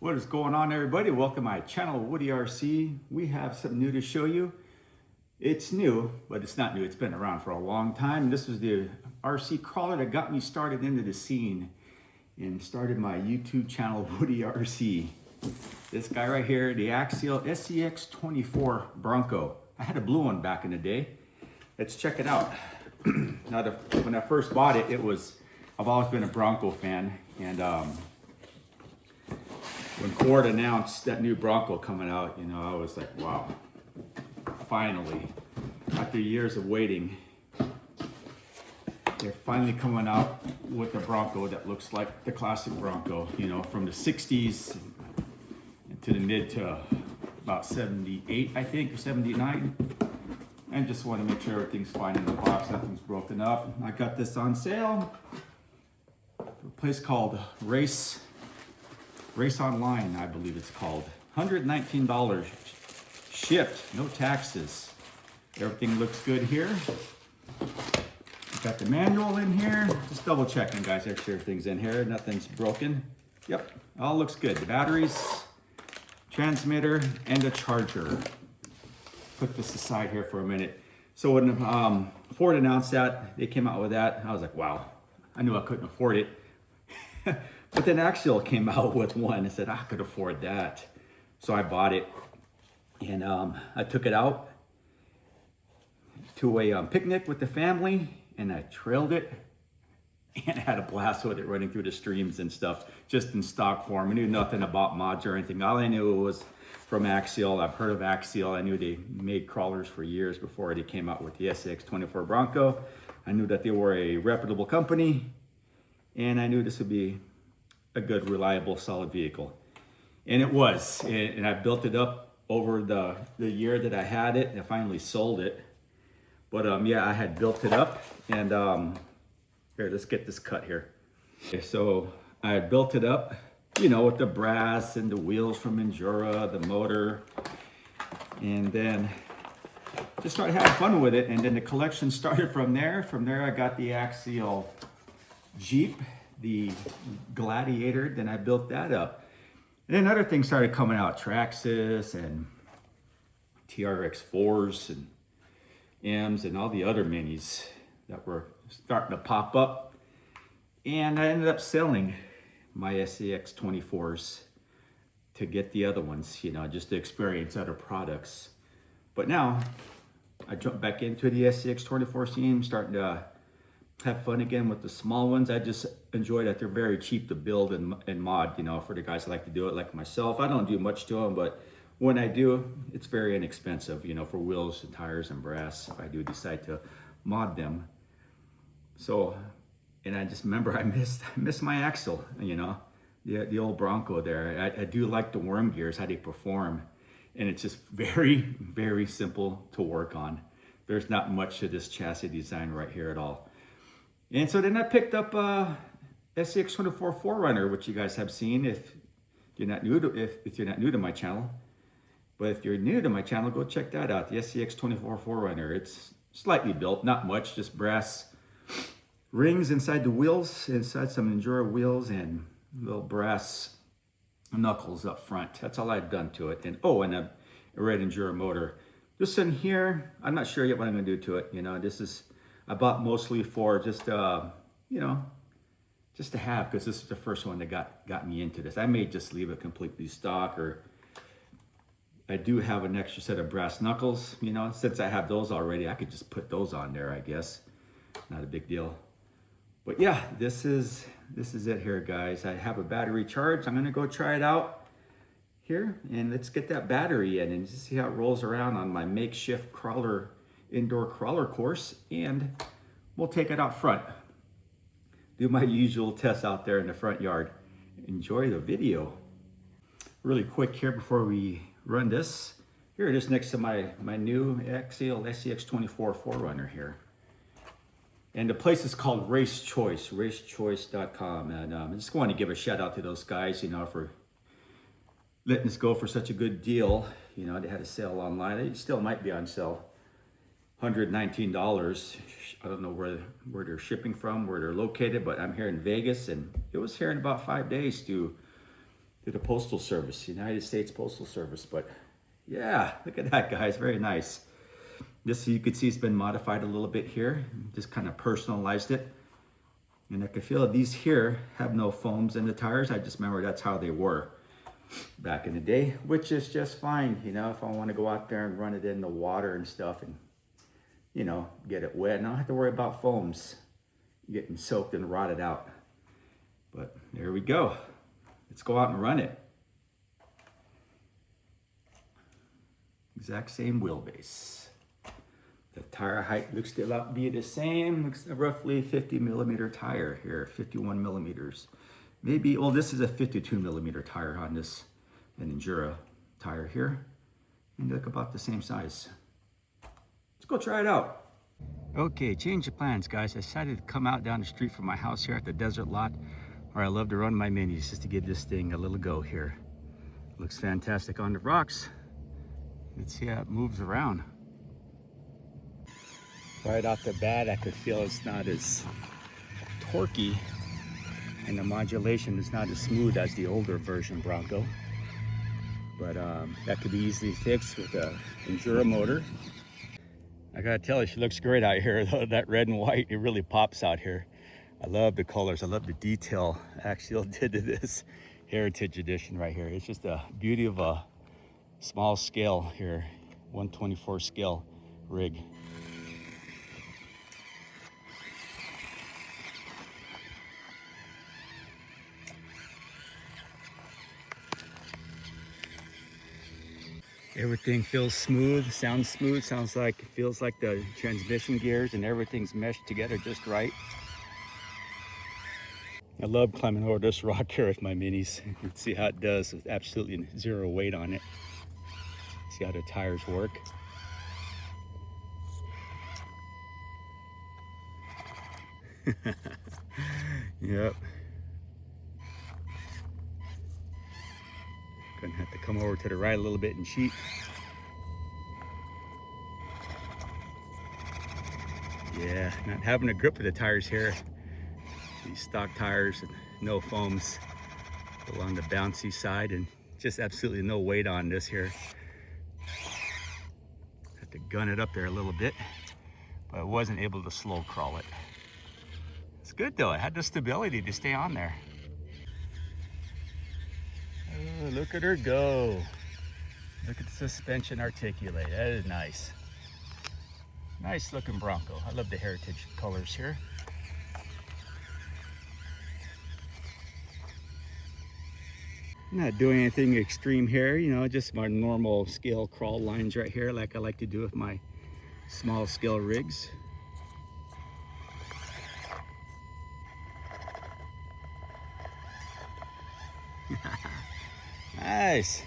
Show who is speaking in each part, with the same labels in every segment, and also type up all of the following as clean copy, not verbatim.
Speaker 1: What is going on, everybody? Welcome to my channel, Woody RC. We have something new to show you. It's new, but it's not new. It's been around for a long time. This was the RC crawler that got me started into the scene and started my YouTube channel, Woody RC. This guy right here, the Axial SCX24 Bronco. I had a blue one back in the day. Let's check it out. Now, when I first bought it, I've always been a Bronco fan, and when Ford announced that new Bronco coming out, I was like, wow, finally, after years of waiting, they're finally coming out with a Bronco that looks like the classic Bronco, from the 60s to the mid to about 78, I think, or 79. And just want to make sure everything's fine in the box, nothing's broken up. I got this on sale from a place called Race Online, I believe it's called. $119 shipped, no taxes. Everything looks good here. Got the manual in here. Just double checking, guys, make sure everything's in here. Nothing's broken. Yep, all looks good. The batteries, transmitter, and a charger. Put this aside here for a minute. So when Ford announced that, they came out with that, I was like, wow, I knew I couldn't afford it. But then Axial came out with one and said, I could afford that. So I bought it, and I took it out to a picnic with the family, and I trailed it, and I had a blast with it running through the streams and stuff, just in stock form. I knew nothing about mods or anything. All I knew was from Axial. I've heard of Axial. I knew they made crawlers for years before they came out with the SCX24 Bronco. I knew that they were a reputable company, and I knew this would be a good, reliable, solid vehicle. And it was, and I built it up over the year that I had it, and I finally sold it. But yeah, I had built it up, and here, let's get this cut here. Okay, so I had built it up, with the brass and the wheels from Endura, the motor, and then just started having fun with it, and then the collection started from there. From there, I got the Axial Jeep, the Gladiator, then I built that up. And then other things started coming out, Traxxas and TRX4s and M's and all the other minis that were starting to pop up. And I ended up selling my SCX24s to get the other ones, just to experience other products. But now I jumped back into the SCX24 scene, starting to have fun again with the small ones. I just enjoy that they're very cheap to build and mod, for the guys that like to do it like myself. I don't do much to them, but when I do, it's very inexpensive, for wheels and tires and brass, if I do decide to mod them. So, and I just remember I missed my Axial, the old Bronco there. I do like the worm gears, how they perform. And it's just very, very simple to work on. There's not much to this chassis design right here at all. And so then I picked up SCX24 4Runner, which you guys have seen if you're not new to my channel. But if you're new to my channel, go check that out, the SCX24 4Runner. It's slightly built, not much, just brass rings inside the wheels, inside some Endura wheels, and little brass knuckles up front. That's all I've done to it. And a red Endura motor. Just in here, I'm not sure yet what I'm gonna do to it. This is, I bought mostly for just, just to have, because this is the first one that got me into this. I may just leave it completely stock, or I do have an extra set of brass knuckles, since I have those already, I could just put those on there, I guess. Not a big deal. But yeah, this is it here, guys. I have a battery charge. I'm gonna go try it out here, and let's get that battery in and just see how it rolls around on my makeshift indoor crawler course, and we'll take it out front. Do my usual tests out there in the front yard. Enjoy the video. Really quick here before we run this. Here it is next to my new Axial SCX24 4Runner here. And the place is called Race Choice, racechoice.com. And I just want to give a shout out to those guys, for letting us go for such a good deal. They had a sale online. It still might be on sale. $119. I don't know where they're shipping from, where they're located, but I'm here in Vegas, and it was here in about 5 days to to the Postal Service, United States Postal Service. But yeah, look at that, guys, very nice. This, you could see, it's been modified a little bit here, just kind of personalized it. And I can feel these here have no foams in the tires. I just remember that's how they were back in the day, which is just fine. You know, if I want to go out there and run it in the water and stuff and, you know, get it wet, and I don't have to worry about foams getting soaked and rotted out. But there we go. Let's go out and run it. Exact same wheelbase. The tire height looks to be the same. Looks roughly 50 millimeter tire here, 51 millimeters. Maybe, well, this is a 52 millimeter tire on this, an Endura tire here. And look about the same size. Let's go try it out. Okay, change of plans, guys. I decided to come out down the street from my house here at the desert lot where I love to run my minis, just to give this thing a little go here. Looks fantastic on the rocks. Let's see how it moves around. Right off the bat, I could feel it's not as torquey, and the modulation is not as smooth as the older version Bronco. But that could be easily fixed with a Endura motor. I gotta tell you, she looks great out here. That red and white, it really pops out here. I love the colors. I love the detail Axial did to this Heritage Edition right here. It's just a beauty of a small scale here, 1/24 scale rig. Everything feels smooth, sounds smooth, feels like the transmission gears and everything's meshed together just right. I love climbing over this rock here with my minis. Let's see how it does with absolutely zero weight on it. See how the tires work. Yep. Gonna have to come over to the right a little bit and cheat. Yeah, not having a grip of the tires here. These stock tires and no foams along the bouncy side, and just absolutely no weight on this here. Had to gun it up there a little bit, but I wasn't able to slow crawl it. It's good though, it had the stability to stay on there. Oh, look at her go. Look at the suspension articulate. That is nice. Nice looking Bronco. I love the Heritage colors here. I'm not doing anything extreme here, you know, just my normal scale crawl lines right here, like I like to do with my small scale rigs. Nice.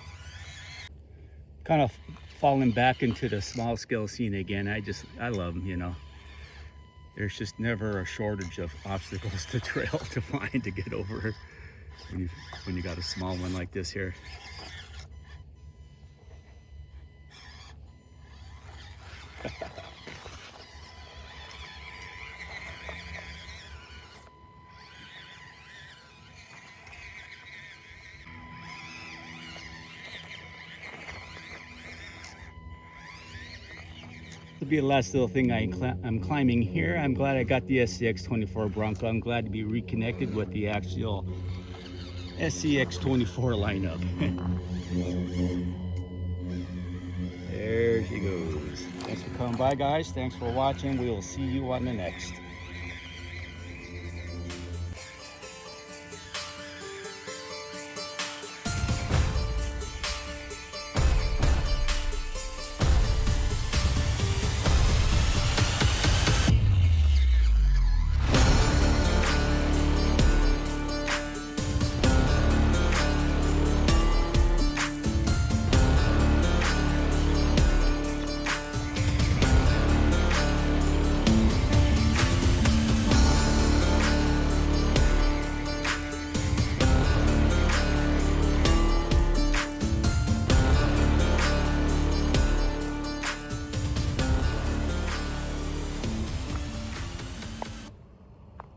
Speaker 1: Kind of falling back into the small scale scene again. I love them, you know. There's just never a shortage of obstacles to trail to find to get over when you got a small one like this here. This will be the last little thing I'm climbing here. I'm glad I got the SCX24 Bronco. I'm glad to be reconnected with the actual SCX24 lineup. There she goes. Thanks for coming by, guys. Thanks for watching. We will see you on the next.